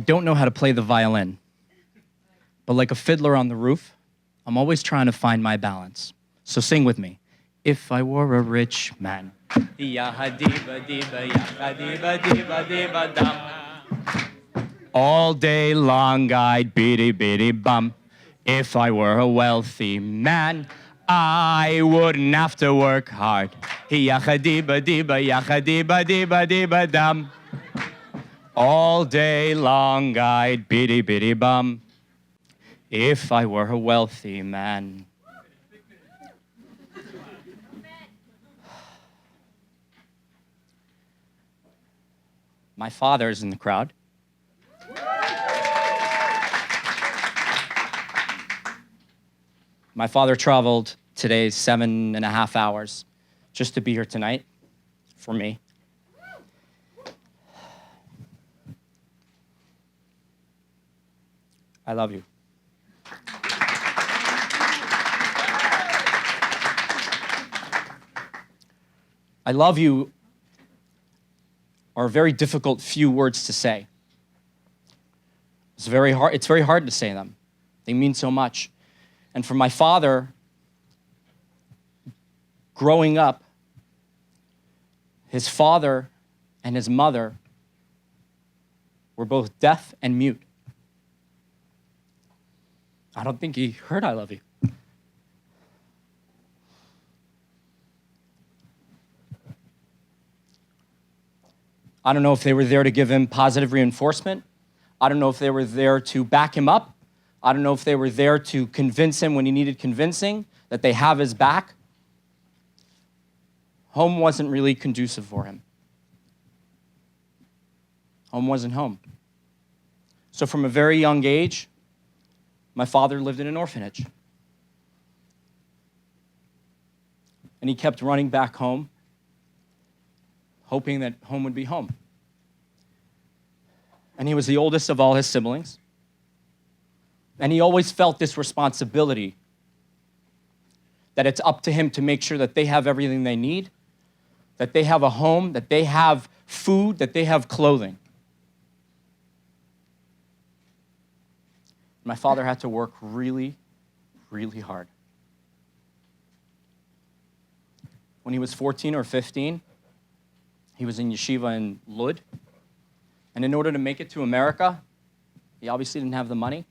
don't know how to play the violin, but like a fiddler on the roof, I'm always trying to find my balance. So sing with me. If I were a rich man. All day long I'd biddy bum. If I were a wealthy man, I wouldn't have to work hard. Dum. All day long I'd biddy bum. If I were a wealthy man. My father's in the crowd. My father traveled today 7.5 hours just to be here tonight for me. I love you. I love you are a very difficult few words to say. It's very hard to say them. They mean so much. And for my father, growing up, his father and his mother were both deaf and mute. I don't think he heard I love you. I don't know if they were there to give him positive reinforcement. I don't know if they were there to back him up. I don't know if they were there to convince him when he needed convincing, that they have his back. Home wasn't really conducive for him. Home wasn't home. So from a very young age, my father lived in an orphanage. And he kept running back home, hoping that home would be home. And he was the oldest of all his siblings. And he always felt this responsibility that it's up to him to make sure that they have everything they need, that they have a home, that they have food, that they have clothing. My father had to work really, really hard. When he was 14 or 15, he was in yeshiva in Lud. And in order to make it to America, he obviously didn't have the money.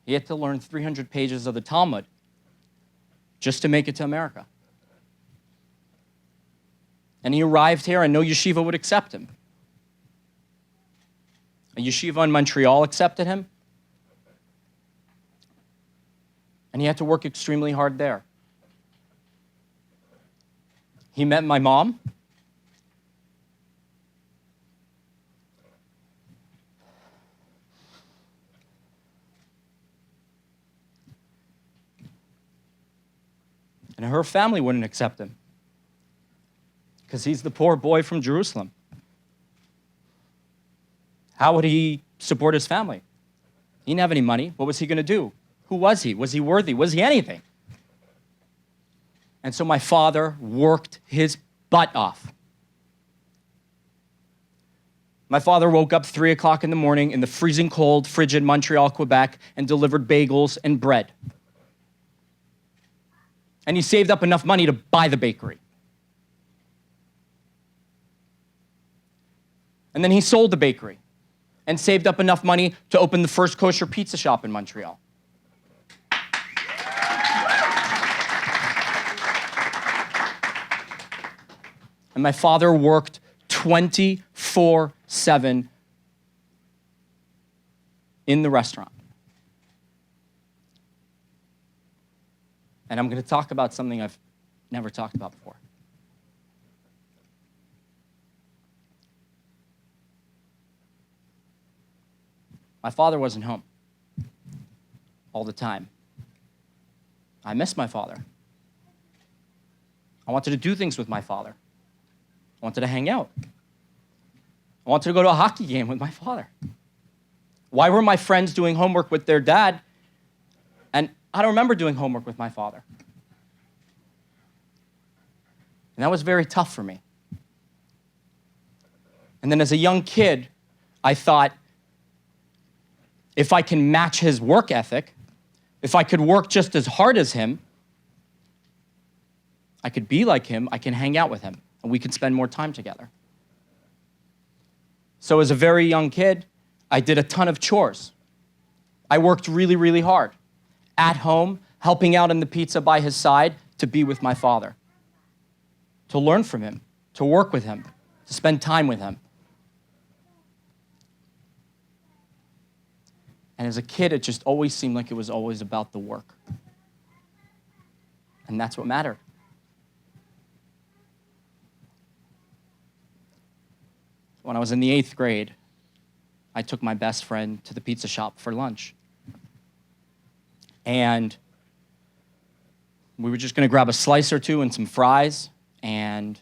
He had to learn 300 pages of the Talmud just to make it to America. And he arrived here and no yeshiva would accept him. A yeshiva in Montreal accepted him. And he had to work extremely hard there. He met my mom. And her family wouldn't accept him because he's the poor boy from Jerusalem. How would he support his family? He didn't have any money. What was he going to do? Who was he? Was he worthy? Was he anything? And so my father worked his butt off. My father woke up 3 o'clock in the morning in the freezing cold, frigid Montreal, Quebec, and delivered bagels and bread. And he saved up enough money to buy the bakery. And then he sold the bakery and saved up enough money to open the first kosher pizza shop in Montreal. And my father worked 24/7 in the restaurant. And I'm going to talk about something I've never talked about before. My father wasn't home all the time. I miss my father. I wanted to do things with my father. I wanted to hang out. I wanted to go to a hockey game with my father. Why were my friends doing homework with their dad? And I don't remember doing homework with my father. And that was very tough for me. And then as a young kid, I thought, if I can match his work ethic, if I could work just as hard as him, I could be like him, I can hang out with him, and we could spend more time together. So as a very young kid, I did a ton of chores. I worked really, really hard. At home, helping out in the pizza by his side to be with my father, to learn from him, to work with him, to spend time with him. And as a kid, it just always seemed like it was always about the work. And that's what mattered. When I was in the 8th grade, I took my best friend to the pizza shop for lunch. And we were just going to grab a slice or two and some fries, and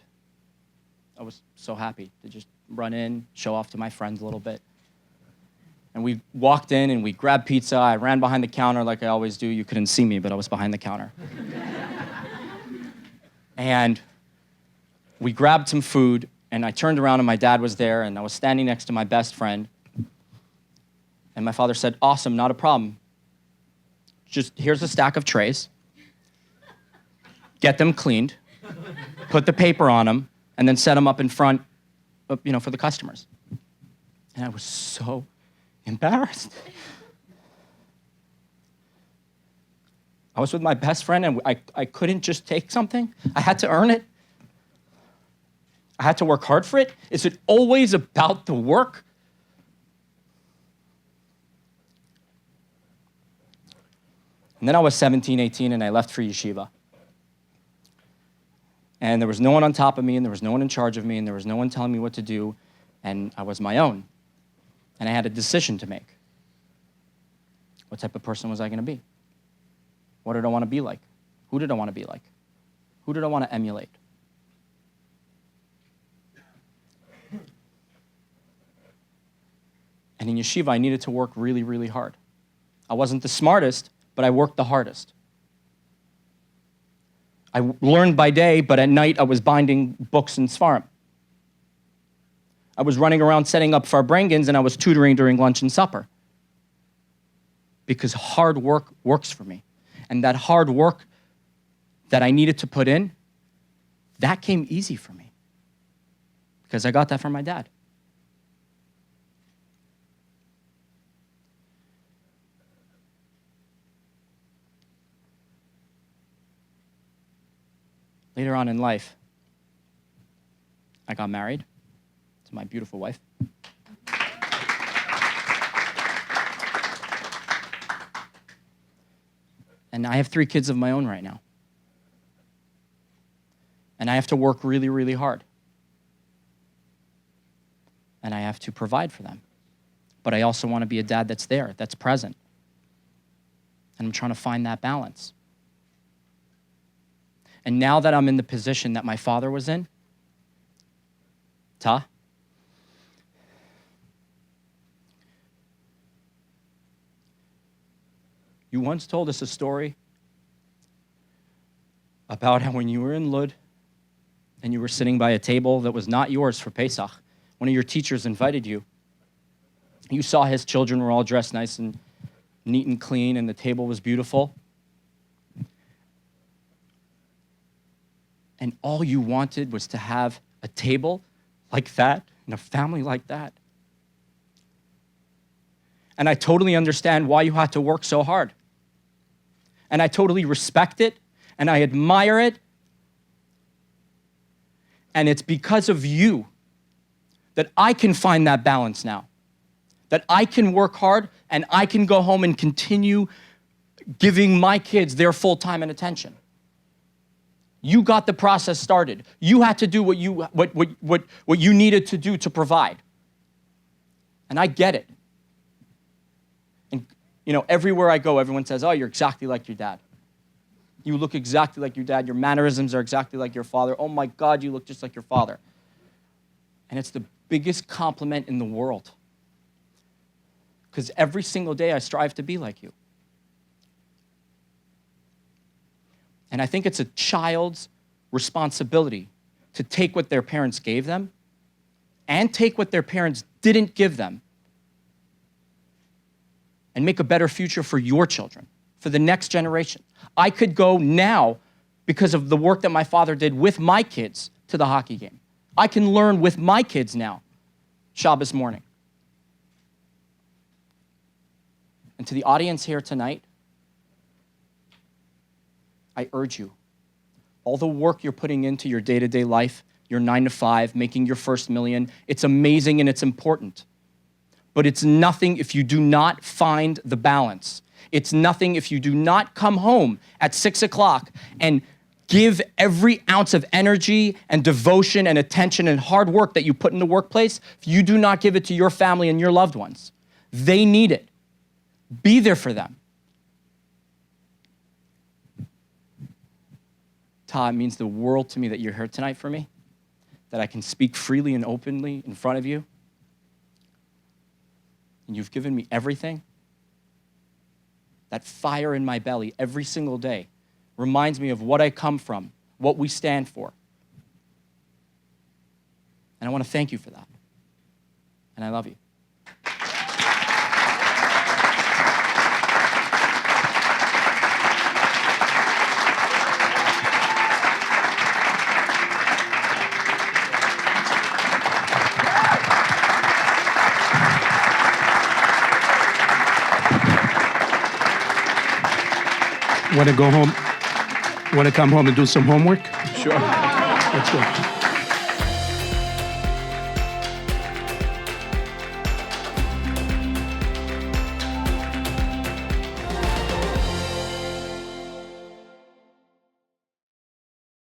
I was so happy to just run in, show off to my friends a little bit. And we walked in and we grabbed pizza. I ran behind the counter like I always do. You couldn't see me, but I was behind the counter. And we grabbed some food, and I turned around and my dad was there, and I was standing next to my best friend. And my father said, "Awesome, not a problem. Just here's a stack of trays. Get them cleaned, put the paper on them, and then set them up in front, for the customers." And I was so embarrassed. I was with my best friend, and I couldn't just take something. I had to earn it. I had to work hard for it. Is it always about the work? And then I was 17, 18, and I left for yeshiva. And there was no one on top of me, and there was no one in charge of me, and there was no one telling me what to do, and I was my own. And I had a decision to make. What type of person was I going to be? What did I want to be like? Who did I want to be like? Who did I want to emulate? And in yeshiva, I needed to work really, really hard. I wasn't the smartest, but I worked the hardest. I learned by day, but at night I was binding books and svarim. I was running around setting up farbrengens, and I was tutoring during lunch and supper. Because hard work works for me. And that hard work that I needed to put in, that came easy for me. Because I got that from my dad. Later on in life, I got married to my beautiful wife. And I have 3 kids of my own right now. And I have to work really, really hard. And I have to provide for them. But I also want to be a dad that's there, that's present. And I'm trying to find that balance. And now that I'm in the position that my father was in, you once told us a story about how when you were in Lud and you were sitting by a table that was not yours for Pesach, one of your teachers invited you. You saw his children were all dressed nice and neat and clean, and the table was beautiful. And all you wanted was to have a table like that and a family like that. And I totally understand why you had to work so hard. And I totally respect it, and I admire it. And it's because of you that I can find that balance now. That I can work hard, and I can go home and continue giving my kids their full time and attention. You got the process started. You had to do what you needed to do to provide. And I get it. And everywhere I go, everyone says, "Oh, you're exactly like your dad. You look exactly like your dad. Your mannerisms are exactly like your father. Oh my God, you look just like your father." And it's the biggest compliment in the world. Because every single day I strive to be like you. And I think it's a child's responsibility to take what their parents gave them and take what their parents didn't give them and make a better future for your children, for the next generation. I could go now, because of the work that my father did with my kids, to the hockey game. I can learn with my kids now, Shabbos morning. And to the audience here tonight, I urge you, all the work you're putting into your day-to-day life, your 9 to 5, making your first million, it's amazing and it's important. But it's nothing if you do not find the balance. It's nothing if you do not come home at 6 o'clock and give every ounce of energy and devotion and attention and hard work that you put in the workplace. If you do not give it to your family and your loved ones, they need it. Be there for them. Todd, it means the world to me that you're here tonight for me, that I can speak freely and openly in front of you. And you've given me everything. That fire in my belly every single day reminds me of what I come from, what we stand for. And I want to thank you for that. And I love you. Want to go home? Want to come home and do some homework? Sure. Let's go.